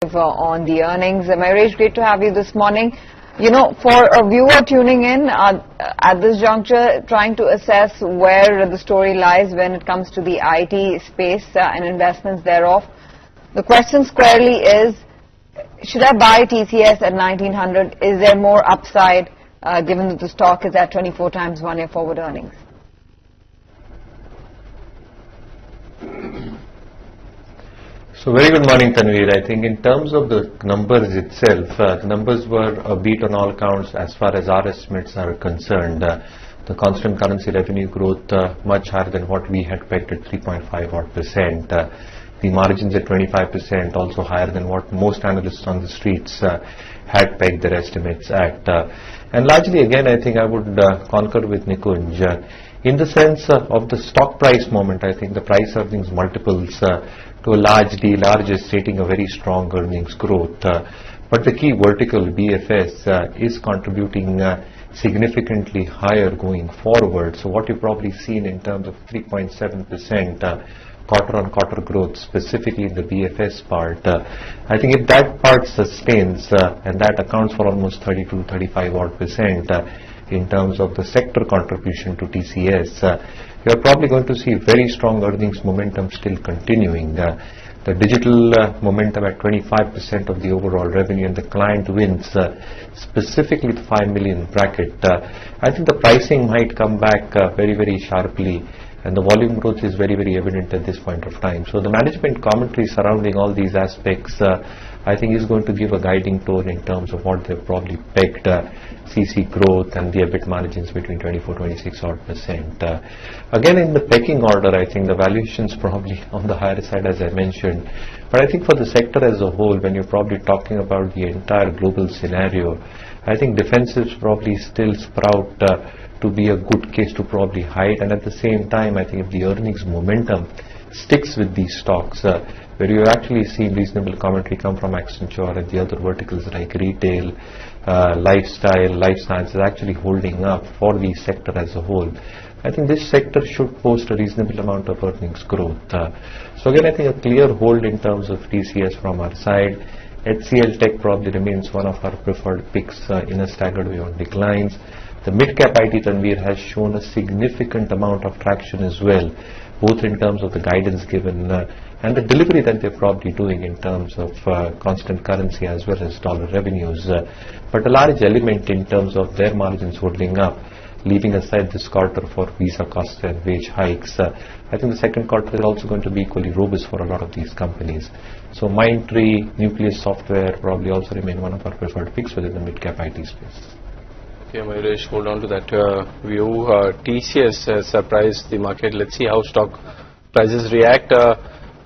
On the earnings. Mayuresh, great to have you this morning. You know, for a viewer tuning in at this juncture, trying to assess where the story lies when it comes to the IT space and investments thereof, the question squarely is, should I buy TCS at 1900? Is there more upside given that the stock is at 24 times one-year forward earnings? So very good morning, Tanveer. I think in terms of the numbers itself, the numbers were a beat on all counts as far as our estimates are concerned. The constant currency revenue growth much higher than what we had pegged at 3.5 odd percent. The margins at 25%, also higher than what most analysts on the streets had pegged their estimates at. And largely, again, I think I would concur with Nikunj. In the sense of the stock price moment, I think the price earnings multiples to a large deal are just stating a very strong earnings growth. But the key vertical, BFS, is contributing significantly higher going forward. So what you've probably seen in terms of 3.7% quarter-on-quarter growth, specifically in the BFS part, I think if that part sustains, and that accounts for almost 32-35 odd percent in terms of the sector contribution to TCS, you're probably going to see very strong earnings momentum still continuing. The digital momentum at 25% of the overall revenue and the client wins, specifically the 5 million bracket. I think the pricing might come back very, very sharply, and the volume growth is very, very evident at this point of time. So the management commentary surrounding all these aspects, I think is going to give a guiding tone in terms of what they've probably pegged CC growth and the EBIT margins between 24-26 odd percent. Again, in the pecking order, I think the valuations probably on the higher side, as I mentioned. But I think for the sector as a whole, when you're probably talking about the entire global scenario, I think defensives probably still sprout to be a good case to probably hide. And at the same time, I think if the earnings momentum sticks with these stocks, where you actually see reasonable commentary come from Accenture and the other verticals like retail, lifestyle, life sciences actually holding up for the sector as a whole, I think this sector should post a reasonable amount of earnings growth. So again, I think a clear hold in terms of TCS from our side. HCL Tech probably remains one of our preferred picks in a staggered way on declines. The mid-cap IT, Tanveer, has shown a significant amount of traction as well, both in terms of the guidance given and the delivery that they're probably doing in terms of constant currency as well as dollar revenues. But a large element in terms of their margins holding up, leaving aside this quarter for visa costs and wage hikes, I think the second quarter is also going to be equally robust for a lot of these companies. So Mindtree, Nucleus Software probably also remain one of our preferred picks within the mid-cap IT space. Okay, Mayuresh, hold on to that view. TCS has surprised the market. Let's see how stock prices react.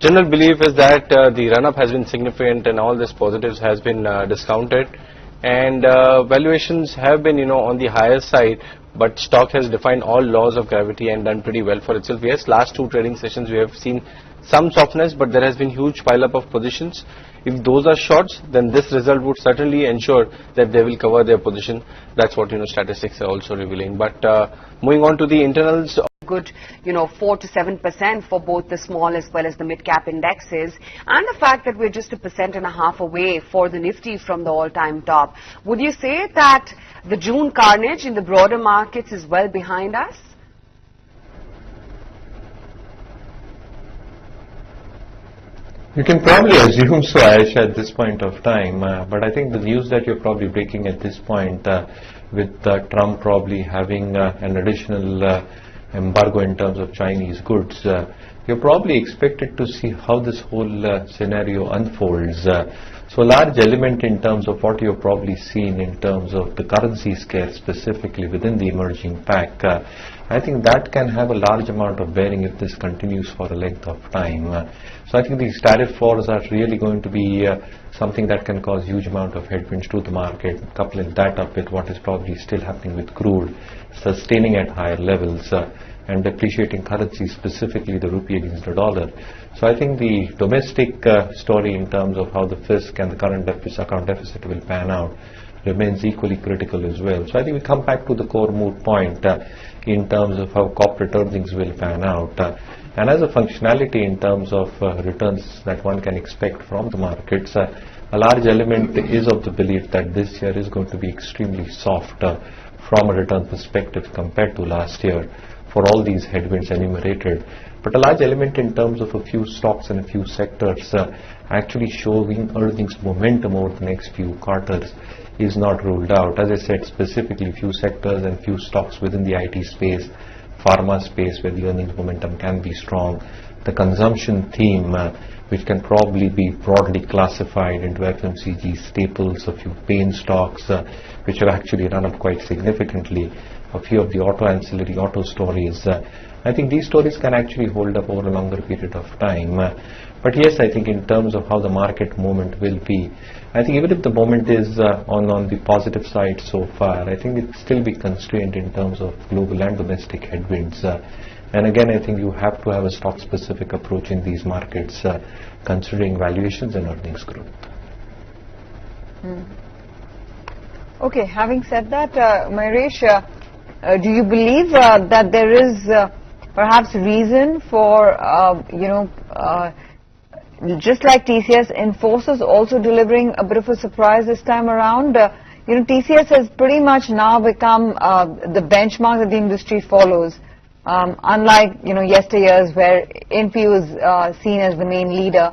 General belief is that the run-up has been significant and all this positives has been discounted, and valuations have been, on the higher side, but stock has defied all laws of gravity and done pretty well for itself. Yes, last two trading sessions we have seen some softness, but there has been huge pile-up of positions. If those are shorts, then this result would certainly ensure that they will cover their position. That's what statistics are also revealing. But moving on to the internals. Good, 4 to 7% for both the small as well as the mid-cap indexes, and the fact that we're just 1.5% away for the Nifty from the all-time top. Would you say that the June carnage in the broader markets is well behind us? You can probably assume so, Aisha, at this point of time. But I think the news that you're probably breaking at this point, with Trump probably having an additional embargo in terms of Chinese goods, you're probably expected to see how this whole scenario unfolds. So a large element in terms of what you've probably seen in terms of the currency scare specifically within the emerging pack, I think that can have a large amount of bearing if this continues for a length of time. So I think these tariff wars are really going to be something that can cause huge amount of headwinds to the market, coupling that up with what is probably still happening with crude, sustaining at higher levels, and depreciating currency, specifically the rupee against the dollar. So I think the domestic story in terms of how the fisc and the current account deficit will pan out remains equally critical as well. So I think we come back to the core moot point in terms of how corporate earnings will pan out. And as a functionality in terms of returns that one can expect from the markets, a a large element is of the belief that this year is going to be extremely soft from a return perspective compared to last year for all these headwinds enumerated. But a large element in terms of a few stocks and a few sectors actually showing earnings momentum over the next few quarters is not ruled out. As I said, specifically few sectors and few stocks within the IT space, pharma space, where the earnings momentum can be strong. The consumption theme, which can probably be broadly classified into FMCG staples, a few pain stocks, which have actually run up quite significantly, a few of the auto ancillary auto stories. I think these stories can actually hold up over a longer period of time. But yes, I think in terms of how the market movement will be, I think even if the moment is on the positive side so far, I think it will still be constrained in terms of global and domestic headwinds. And again, I think you have to have a stock-specific approach in these markets, considering valuations and earnings growth. Okay, having said that, Mayuresh, do you believe that there is perhaps reason for, just like TCS, Infosys also delivering a bit of a surprise this time around? TCS has pretty much now become the benchmark that the industry follows. Unlike, yesteryears where Infy was seen as the main leader.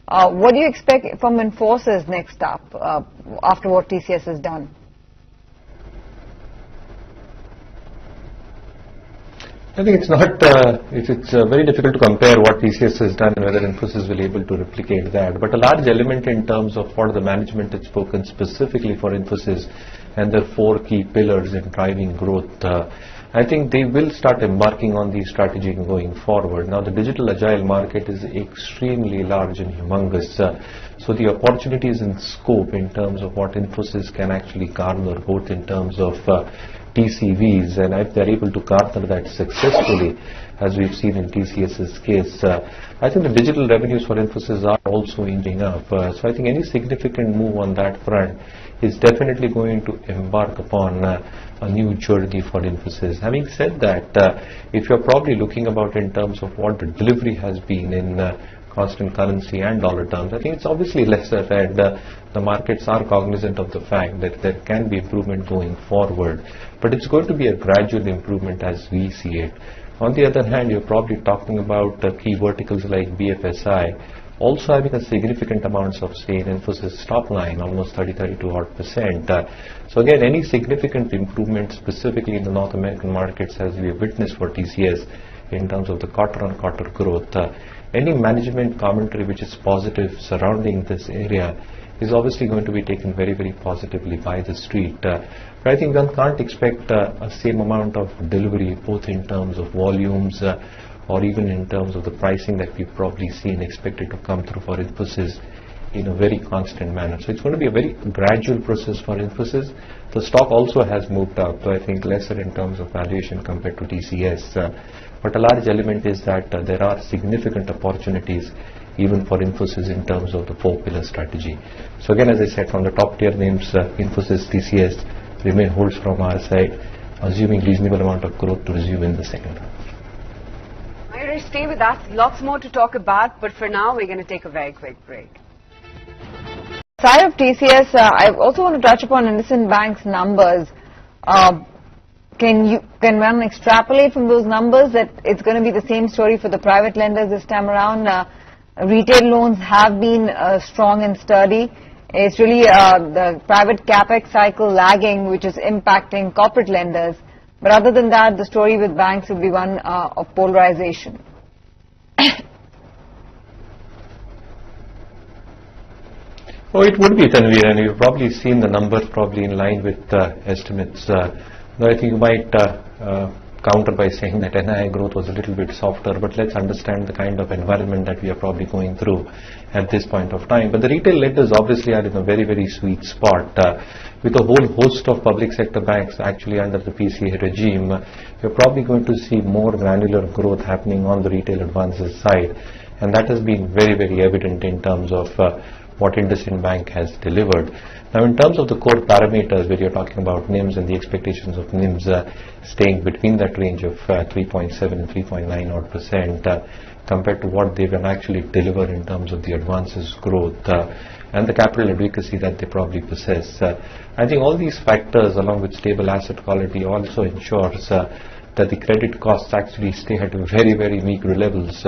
What do you expect from Infosys next up after what TCS has done? I think it's not, it's very difficult to compare what TCS has done and whether Infosys will be able to replicate that. But a large element in terms of what the management has spoken specifically for Infosys and their 4 key pillars in driving growth, I think they will start embarking on the strategy going forward. Now, the digital agile market is extremely large and humongous. So the opportunities and scope in terms of what Infosys can actually garner, both in terms of TCVs, and if they're able to garner that successfully, as we've seen in TCS's case, I think the digital revenues for Infosys are also inching up. So I think any significant move on that front is definitely going to embark upon a new journey for Infosys. Having said that, if you're probably looking about in terms of what the delivery has been in constant currency and dollar terms, I think it's obviously lesser, and the markets are cognizant of the fact that there can be improvement going forward, but it's going to be a gradual improvement as we see it. On the other hand, you're probably talking about key verticals like BFSI also having a significant amounts of say in Infosys top line, almost 30-32%. So again, any significant improvement specifically in the North American markets as we have witnessed for TCS in terms of the quarter-on-quarter growth, any management commentary which is positive surrounding this area is obviously going to be taken very, very positively by the street. But I think one can't expect a same amount of delivery both in terms of volumes or even in terms of the pricing that we've probably seen expected to come through for Infosys in a very constant manner. So it's going to be a very gradual process for Infosys. The stock also has moved up, so I think lesser in terms of valuation compared to TCS. But a large element is that there are significant opportunities even for Infosys in terms of the 4-pillar strategy. So again, as I said, from the top tier names, Infosys, TCS remain holds from our side, assuming reasonable amount of growth to resume in the second half. Mayuresh, stay with us. Lots more to talk about, but for now, we're going to take a very quick break. Side of TCS, I also want to touch upon IndusInd Bank's numbers. Can one extrapolate from those numbers that it's going to be the same story for the private lenders this time around? Retail loans have been strong and sturdy. It's really the private capex cycle lagging, which is impacting corporate lenders. But other than that, the story with banks will be one of polarization. Oh, it would be, Tanveer, and you've probably seen the numbers probably in line with estimates. Though I think you might counter by saying that NII growth was a little bit softer, but let's understand the kind of environment that we are probably going through at this point of time. But the retail lenders obviously are in a very, very sweet spot. With a whole host of public sector banks actually under the PCA regime, you're probably going to see more granular growth happening on the retail advances side. And that has been very, very evident in terms of what IndusInd Bank has delivered. Now, in terms of the core parameters, where you're talking about NIMs and the expectations of NIMs staying between that range of 3.7 and 3.9 odd percent, compared to what they can actually deliver in terms of the advances growth and the capital adequacy that they probably possess. I think all these factors, along with stable asset quality, also ensures that the credit costs actually stay at very, very meager levels,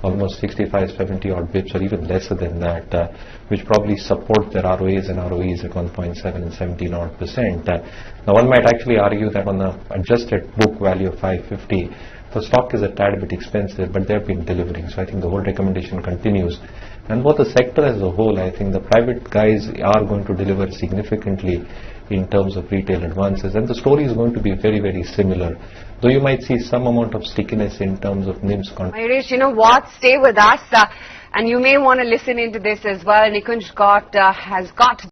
almost 65, 70 odd bips or even lesser than that, which probably support their ROAs and ROEs at 1.7 and 17 odd percent. Now, one might actually argue that on the adjusted book value of 550, the stock is a tad bit expensive, but they've been delivering. So I think the whole recommendation continues. And for the sector as a whole, I think the private guys are going to deliver significantly in terms of retail advances, and the story is going to be very, very similar. Though you might see some amount of stickiness in terms of NIMs. Mayuresh, you know what? Stay with us, and you may want to listen into this as well. Nikunj has got